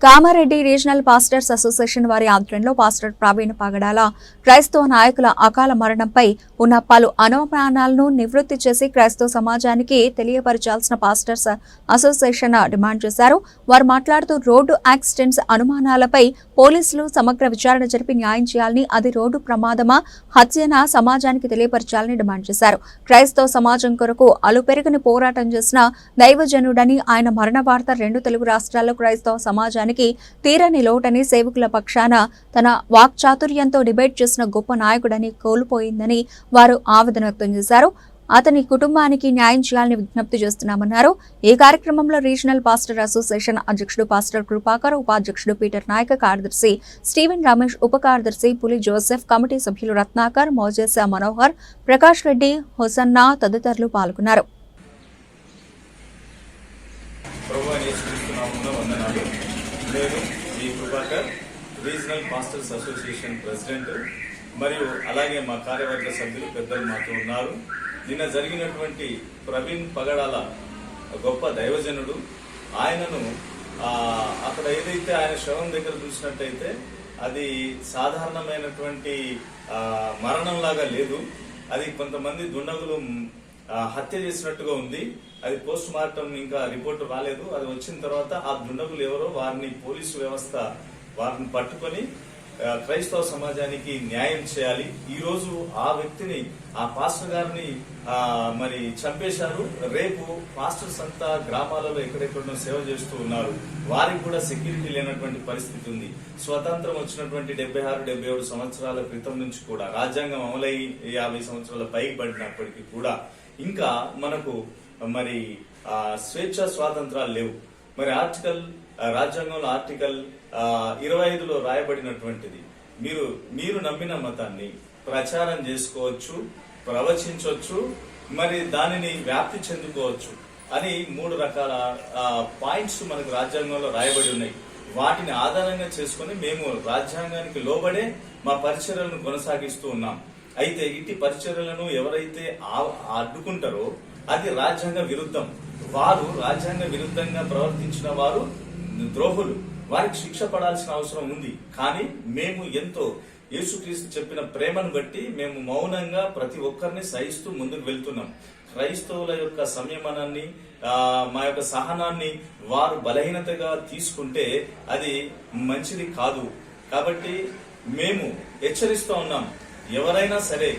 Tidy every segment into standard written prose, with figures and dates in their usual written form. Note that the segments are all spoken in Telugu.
కామారెడ్డి రీజనల్ పాస్టర్స్ అసోసియేషన్ వారి ఆధ్వర్యంలో పాస్టర్ ప్రవీణ్ పగడాల క్రైస్తవ నాయకుల అకాల మరణంపై ఉన్న పలు అనుమానాలను నివృత్తి చేసి క్రైస్తవ సమాజానికి తెలియపరచాల్సిన పాస్టర్స్ అసోసియేషన్ డిమాండ్ చేశారు. వారు మాట్లాడుతూ రోడ్డు యాక్సిడెంట్స్ అనుమానాలపై పోలీసులు సమగ్ర విచారణ జరిపి న్యాయం చేయాలని, అది రోడ్డు ప్రమాదమా హత్యనా సమాజానికి తెలియపరచాలని డిమాండ్ చేశారు. క్రైస్తవ సమాజం కొరకు అలుపెరగని పోరాటం చేసిన దైవజనుడని, ఆయన మరణ వార్త 2 తెలుగు రాష్ట్రాల్లో క్రైస్తవ సమాజానికి తీరని లోటని, సేవకుల పక్షాన తన వాక్చాతుర్యంతో డిబేట్ చేసిన గొప్ప నాయకుడని కోల్పోయిందని వారు ఆవేదన వ్యక్తం చేశారు. అతని కుటుంబానికి న్యాయం చేయాలని విజ్ఞప్తి చేస్తున్నామన్నారు. ఈ కార్యక్రమంలో రీజనల్ పాస్టర్ అసోసియేషన్ అధ్యక్షుడు పాస్టర్ కృపాకర్, ఉపాధ్యక్షుడు పీటర్ నాయక్, కార్యదర్శి స్టీవెన్ రమేష్, ఉప కార్యదర్శి పులి జోసెఫ్, కమిటీ సభ్యులు రత్నాకర్, మోజెస్ మనోహర్, ప్రకాష్ రెడ్డి, హొసన్నా తదితరులు పాల్గొన్నారు. నేను ఈ Krupakar, regional pastors association president, మరియు అలాగే మా కార్యవర్గ సభ్యులు పెద్దలు మాతో ఉన్నారు. నిన్న జరిగినటువంటి ప్రవీణ్ పగడాల గొప్ప దైవజనుడు, ఆయనను అక్కడ ఏదైతే ఆయన శవం దగ్గర చూసినట్టయితే అది సాధారణమైనటువంటి మరణంలాగా లేదు. అది కొంతమంది దుండగులు హత్య చేసినట్టుగా ఉంది. అది పోస్ట్ మార్టం ఇంకా రిపోర్టు రాలేదు. అది వచ్చిన తర్వాత ఆ దుండగులు ఎవరో వారిని పోలీసు వ్యవస్థ వారిని పట్టుకొని క్రైస్తవ సమాజానికి న్యాయం చేయాలి. ఈ రోజు ఆ వ్యక్తిని, ఆ పాస్టర్ గారిని మరి చంపేశారు. రేపు పాస్టర్స్ అంతా గ్రామాలలో ఎక్కడెక్కడో సేవ చేస్తూ ఉన్నారు. వారికి కూడా సెక్యూరిటీ లేనటువంటి పరిస్థితి ఉంది. స్వతంత్రం వచ్చినటువంటి 76-77 సంవత్సరాల క్రితం నుంచి కూడా, రాజ్యాంగం అమలై 50 సంవత్సరాల పైకి పడినప్పటికీ కూడా ఇంకా మనకు మరి స్వేచ్ఛ స్వాతంత్రాలు లేవు. మరి రాజ్యాంగంలో ఆర్టికల్ 25లో రాయబడినటువంటిది మీరు నమ్మిన మతాన్ని ప్రచారం చేసుకోవచ్చు, ప్రవచించవచ్చు, మరి దానిని వ్యాప్తి చెందుకోవచ్చు అని 3 రకాల పాయింట్స్ మనకు రాజ్యాంగంలో రాయబడి ఉన్నాయి. వాటిని ఆధారంగా చేసుకుని మేము రాజ్యాంగానికి లోబడే మా పరిచర్యలను కొనసాగిస్తూ ఉన్నాం. అయితే ఇట్టి పరిచర్యలను ఎవరైతే అడ్డుకుంటారో అది రాజ్యాంగ విరుద్ధం. వారు రాజ్యాంగ విరుద్ధంగా ప్రవర్తించిన వారు ద్రోహులు. వారికి శిక్ష పడాల్సిన అవసరం ఉంది. కానీ మేము ఎంతో యేసుక్రీస్తు చెప్పిన ప్రేమను బట్టి మేము మౌనంగా ప్రతి ఒక్కరిని సహిస్తూ ముందుకు వెళ్తున్నాం. క్రైస్తవుల యొక్క సంయమనాన్ని, మా యొక్క సహనాన్ని వారు బలహీనతగా తీసుకుంటే అది మంచిది కాదు. కాబట్టి మేము హెచ్చరిస్తూ ఉన్నాం, ఎవరైనా సరే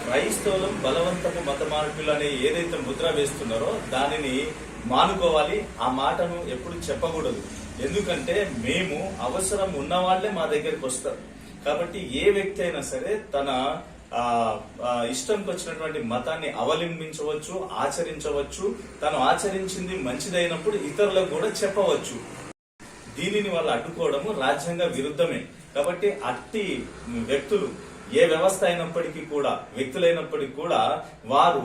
క్రైస్తవులు బలవంతపు మత మార్పులు అనే ఏదైతే ముద్ర వేస్తున్నారో దానిని మానుకోవాలి. ఆ మాటను ఎప్పుడు చెప్పకూడదు. ఎందుకంటే మేము అవసరం ఉన్న వాళ్లే మా దగ్గరికి వస్తారు. కాబట్టి ఏ వ్యక్తి అయినా సరే తన ఇష్టంకి వచ్చినటువంటి మతాన్ని అవలంబించవచ్చు, ఆచరించవచ్చు. తను ఆచరించింది మంచిదైనప్పుడు ఇతరులకు కూడా చెప్పవచ్చు. దీనిని వాళ్ళు అడ్డుకోవడము రాజ్యాంగ విరుద్ధమే. కాబట్టి అట్టి వ్యక్తులు, ఏ వ్యవస్థ అయినప్పటికీ కూడా, వ్యక్తులైనప్పటికీ కూడా వారు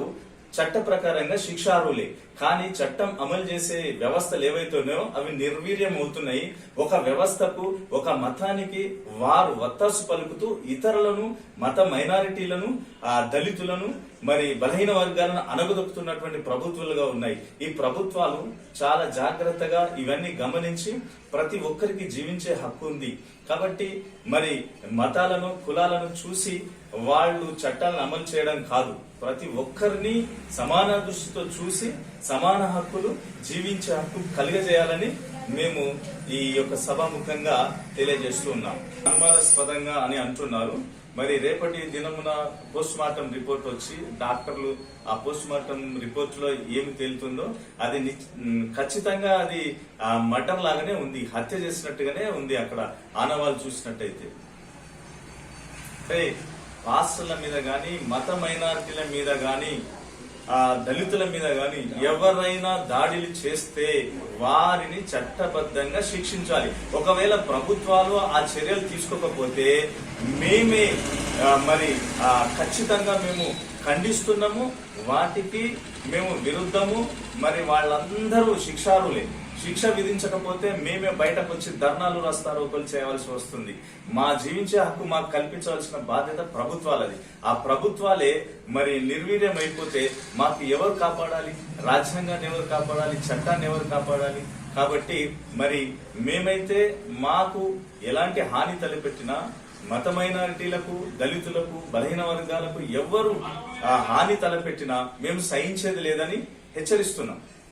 చట్ట ప్రకారంగా శిక్షార్హులే. కానీ చట్టం అమలు చేసే వ్యవస్థలు ఏవైతే ఉన్నాయో అవి నిర్వీర్యం అవుతున్నాయి. ఒక వ్యవస్థకు, ఒక మతానికి వారు వత్తాసు పలుకుతూ ఇతరులను, మత మైనారిటీలను, దళితులను, మరి బలహీన వర్గాలను అణగదొక్కుతున్నటువంటి ప్రభుత్వాలుగా ఉన్నాయి. ఈ ప్రభుత్వాలు చాలా జాగ్రత్తగా ఇవన్నీ గమనించి ప్రతి ఒక్కరికి జీవించే హక్కు ఉంది. కాబట్టి మరి మతాలను, కులాలను చూసి వాళ్ళు చట్టాలను అమలు చేయడం కాదు, ప్రతి ఒక్కరిని సమాన దృష్టితో చూసి సమాన హక్కులు, జీవించే హక్కు కలిగజేయాలని మేము ఈ యొక్క సభాముఖంగా తెలియజేస్తూ ఉన్నాం. అనుమానాస్పదంగా అని అంటున్నారు. మరి రేపటి దినమున పోస్ట్ మార్టం రిపోర్ట్ వచ్చి డాక్టర్లు ఆ పోస్ట్ మార్టం రిపోర్ట్ లో ఏమి తేలుతుందో అది ఖచ్చితంగా అది మర్డర్ లాగానే ఉంది, హత్య చేసినట్టుగానే ఉంది. అక్కడ ఆనవాళ్ళు చూసినట్టయితే పాస్టర్ల మీద గాని, మత మైనారిటీల మీద గాని, దళితుల మీద గాని ఎవరైనా దాడులు చేస్తే వారిని చట్టబద్ధంగా శిక్షించాలి. ఒకవేళ ప్రభుత్వాలు ఆ చర్యలు తీసుకోకపోతే మేమే మరి ఖచ్చితంగా మేము ఖండిస్తున్నాము. వాటికి మేము విరుద్ధము. మరి వాళ్ళందరూ శిక్షార్హులే. శిక్ష విధించకపోతే మేమే బయటకు వచ్చి ధర్నాలు, రాస్తారోకోలు చేయవలసి వస్తుంది. మా జీవించే హక్కు మాకు కల్పించవలసిన బాధ్యత ప్రభుత్వాలది. ఆ ప్రభుత్వాలే మరి నిర్వీర్యం అయిపోతే మాకు ఎవరు కాపాడాలి? రాజ్యాంగాన్ని ఎవరు కాపాడాలి? చట్టాన్ని ఎవరు కాపాడాలి? కాబట్టి మరి మేమైతే మాకు ఎలాంటి హాని తలపెట్టినా మత మైనారిటీలకు, దళితులకు, బలహీన వర్గాలకు ఎవ్వరు హాని తలపెట్టినా మేము సహించేది లేదని హెచ్చరిస్తున్నాం.